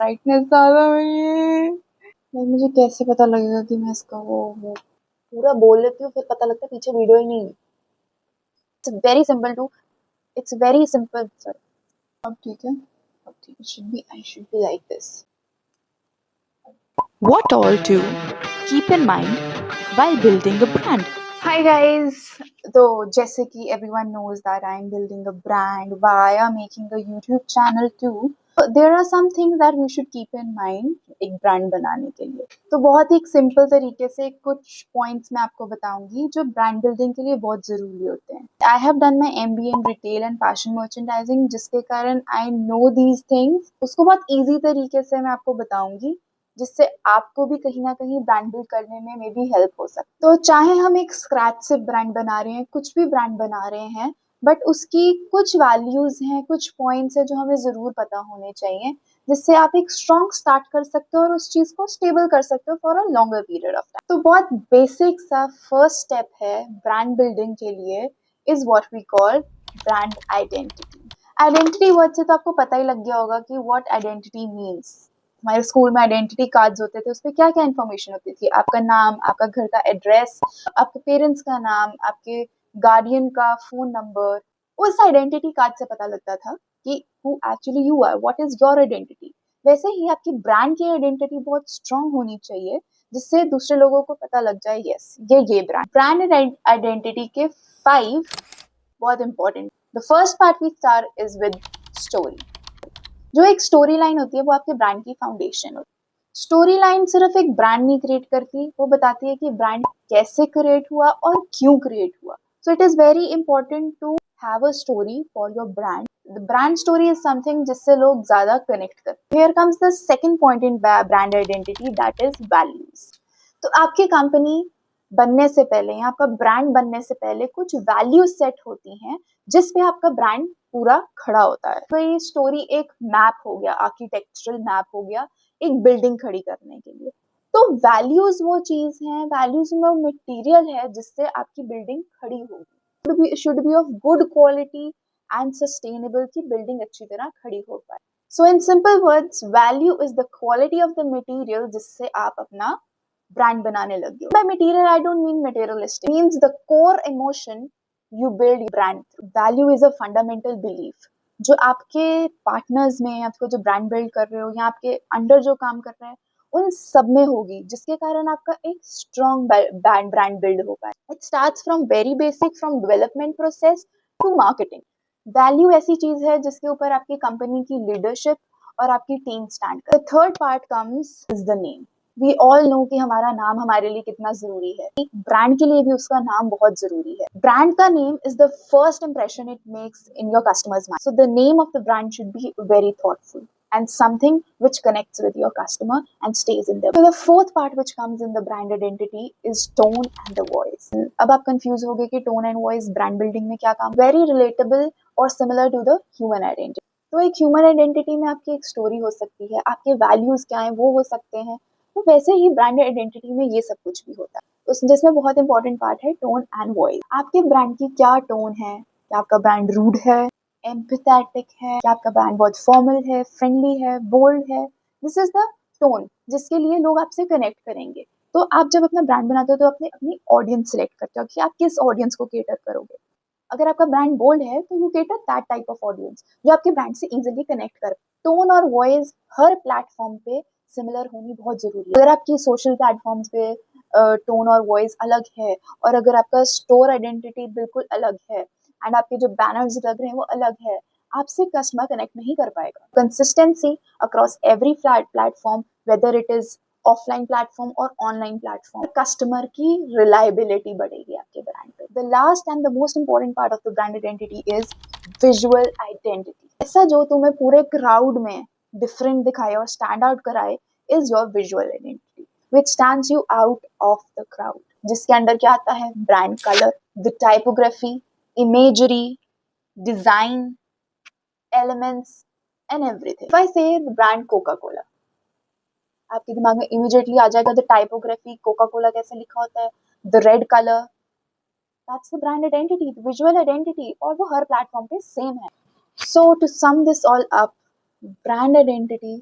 Brightness ज्यादा हुई है। भाई मुझे कैसे पता लगेगा कि मैं इसका वो पूरा बोल लेती हूँ फिर पता लगता है पीछे वीडियो ही नहीं है। It's very simple to it's very simple sorry. अब ठीक है, अब ठीक है, I should be like this. What all to keep in mind while building a brand? Hi guys, तो जैसे कि everyone knows that I am building a brand via making a YouTube channel too. There are some things that we should keep in mind एक brand बनाने के लिए। तो बहुत ही एक सिंपल तरीके से कुछ पॉइंट्स मैं आपको बताऊंगी जो ब्रांड बिल्डिंग के लिए बहुत जरूरी होते हैं। I have done my MBA in retail and fashion merchandising, जिसके कारण आई नो दीज थिंग्स। उसको बहुत ईजी तरीके से मैं आपको बताऊंगी जिससे आपको भी कहीं ना कहीं ब्रांड बिल्ड करने में भी हेल्प हो सकती है। तो चाहे हम एक स्क्रैच से ब्रांड बना रहे हैं, कुछ भी ब्रांड बना रहे हैं, बट उसकी कुछ वैल्यूज हैं, कुछ पॉइंट्स है जो हमें जरूर पता होने चाहिए, जिससे आप एक स्ट्रॉन्ग स्टार्ट कर सकते हो और उस चीज को स्टेबल कर सकते हो for a longer period of time. तो बहुत बेसिक सा फर्स्ट स्टेप है ब्रांड बिल्डिंग के लिए is what we call brand identity. Identity word से तो आपको पता ही लग गया होगा कि व्हाट आइडेंटिटी मीन्स। हमारे स्कूल में आइडेंटिटी कार्ड्स होते थे, उसपे क्या क्या इन्फॉर्मेशन होती थी, आपका नाम, आपका घर का एड्रेस, आपके पेरेंट्स का नाम, आपके गार्डियन का फोन नंबर। उस आइडेंटिटी कार्ड से पता लगता था कि who actually you are, what is your identity. वैसे ही आपकी ब्रांड की आइडेंटिटी बहुत स्ट्रांग होनी चाहिए जिससे दूसरे लोगों को पता लग जाए यस ये ब्रांड आइडेंटिटी के 5 बहुत important. The first part we start is with story. जो एक स्टोरी लाइन होती है वो आपके ब्रांड की फाउंडेशन होती है। स्टोरी लाइन सिर्फ एक ब्रांड नहीं क्रिएट करती, वो बताती है कि ब्रांड कैसे क्रिएट हुआ और क्यों क्रिएट हुआ। So it is very important to have a story for your brand. The brand story is something जिससे लोग ज्यादा कनेक्ट करते हैं। Here comes the second point in brand identity, that is values. तो आपकी कंपनी बनने से पहले या आपका ब्रांड बनने से पहले कुछ वैल्यूज सेट होती हैं जिस पे आपका ब्रांड पूरा खड़ा होता है। तो ये स्टोरी एक मैप हो गया, आर्किटेक्चरल मैप हो गया एक बिल्डिंग खड़ी करने के लिए। तो वैल्यूज वो चीज है, वैल्यूज में मटेरियल है जिससे आपकी बिल्डिंग खड़ी होगी। Should be of good quality and sustainable की बिल्डिंग अच्छी तरह खड़ी हो पाए। So in simple words, value is the quality of the material जिससे आप अपना ब्रांड बनाने लगे हो। By material, I don't mean materialistic. It means the core emotion you build your brand through. Value is a fundamental belief. जो आपके partners में, आपको जो ब्रांड बिल्ड कर रहे हो या आपके अंडर जो काम कर रहे हैं, उन सब में होगी, जिसके कारण आपका एक स्ट्रॉन्ग ब्रांड बिल्ड हो पाए। It starts from very basic, from development process to marketing. Value ऐसी चीज है जिसके ऊपर आपकी कंपनी की लीडरशिप और आपकी टीम स्टैंड कर। The third part comes is the name. We all know कि हमारा नाम हमारे लिए कितना जरूरी है। ब्रांड के लिए भी उसका नाम बहुत जरूरी है। ब्रांड का name is the first impression it makes in your customers mind. So the name of the brand should be very thoughtful and something which connects with your customer and stays in there. So the fourth part which comes in the brand identity is tone and the voice. अब आप confuse हो गए कि tone and voice brand building में क्या काम। Very relatable or similar to the human identity. तो एक ह्यूमन आइडेंटिटी में आपकी एक स्टोरी हो सकती है, आपके वैल्यूज क्या है वो हो सकते हैं। तो वैसे ही ब्रांड आइडेंटिटी में ये सब कुछ भी होता है, उस जिसमें बहुत इंपॉर्टेंट पार्ट है टोन एंड वॉइस। आपके ब्रांड की क्या टोन है, क्या आपका ब्रांड रूड है, एम्पैथेटिक है, क्या आपका ब्रांड बहुत फॉर्मल है, फ्रेंडली है, बोल्ड है। दिस इज द टोन जिसके लिए लोग आपसे कनेक्ट करेंगे। तो आप जब अपना ब्रांड बनाते हो तो अपनी ऑडियंस सिलेक्ट करते हो कि आप किस ऑडियंस को केटर करोगे। अगर आपका ब्रांड बोल्ड है तो you cater that type of audience जो आपके ब्रांड से इजीली कनेक्ट कर। टोन और वॉइस हर प्लेटफॉर्म पे सिमिलर होनी बहुत जरूरी है। अगर आपकी सोशल प्लेटफॉर्म्स पे टोन और वॉइस अलग है और अगर आपका स्टोर आइडेंटिटी बिल्कुल अलग है एंड आपके जो बैनर्स लग रहे हैं वो अलग है, आपसे कस्टमर कनेक्ट नहीं कर पाएगा। Consistency across every platform, whether it is offline platform और ऑनलाइन प्लेटफॉर्म, कस्टमर की रिलायबिलिटी बढ़ेगी आपके ब्रांड पे। The last and the most important part of the brand identity is visual identity. ऐसा जो तुम्हें पूरे क्राउड में डिफरेंट दिखाए और स्टैंड आउट कराए is your visual identity which stands you out of the crowd. जिसके अंदर क्या आता है, brand colour, the typography, imagery, design, elements and everything. If I say the brand Coca-Cola, आपके दिमाग में immediately आ जाएगा the typography, Coca-Cola कैसे लिखा होता है, the red color, that's the brand identity, the visual identity, और वो हर platform पे same है. So to sum this all up, brand identity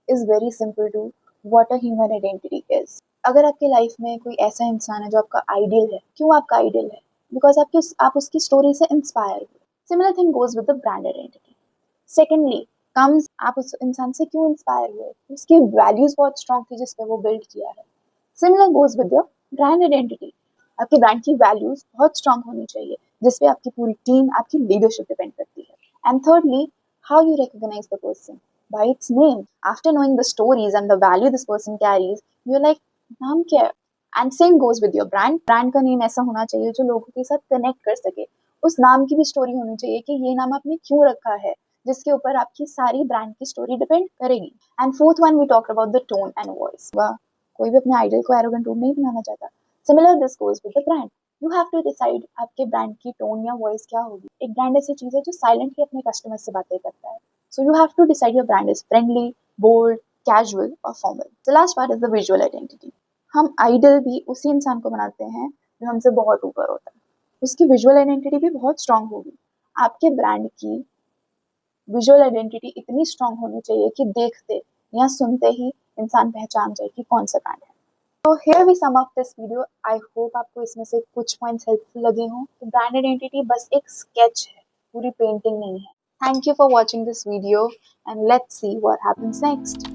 is very simple to what a human identity is. अगर आपके लाइफ में कोई ऐसा इंसान है जो आपका आइडियल है, क्यों आपका आइडियल है? बिकॉज आप उसकी स्टोरी से इंस्पायर हुए. Similar thing goes with the brand identity. Secondly comes आप उस इंसान से क्यों इंस्पायर हुए? उसकी वैल्यूज बहुत स्ट्रॉन्ग थी जिस पे वो बिल्ड किया है. Similar goes with your brand identity. आपके ब्रांड की वैल्यूज बहुत स्ट्रॉन्ग होनी चाहिए जिसपे आपकी पूरी टीम, आपकी लीडरशिप डिपेंड करती है. And thirdly, how you recognize the person by its name. After knowing the stories and the value this person carries, you're like, नाम क्या है? And same goes with your brand. Brand का name ऐसा होना चाहिए जो लोगों के साथ कनेक्ट कर सके. उस नाम की भी स्टोरी होनी चाहिए कि ये नाम आपने क्यों रखा है, जिसके ऊपर आपकी सारी ब्रांड की स्टोरी डिपेंड करेगी. And fourth one, we talk about the tone and voice. वाह, कोई भी अपने आइडल को एरोगेंट टोन नहीं बनाना चाहता. Similar this goes with the brand. You have to decide आपके ब्रांड की टोन या वॉइस क्या होगी. एक ब्रांड ऐसी चीज है जो साइलेंटली अपने कस्टमर से बातें करता है. So you have to decide your brand is friendly, bold, casual और formal. The last part is the visual identity. हम आइडल भी उसी इंसान को बनाते हैं जो हमसे बहुत ऊपर होता है. उसकी विजुअल आइडेंटिटी भी बहुत स्ट्रांग होगी. आपके ब्रांड की विजुअल आइडेंटिटी इतनी स्ट्रांग होनी चाहिए कि देखते या सुनते ही इंसान पहचान जाए कि कौन सा ब्रांड है. तो here we sum up this video. I hope आपको इसमें से कुछ पॉइंट्स हेल्पफुल लगे हों. तो ब्रांड आइडेंटिटी बस एक स्केच है, पूरी पेंटिंग नहीं है. Thank you for watching this video and let's see what happens next.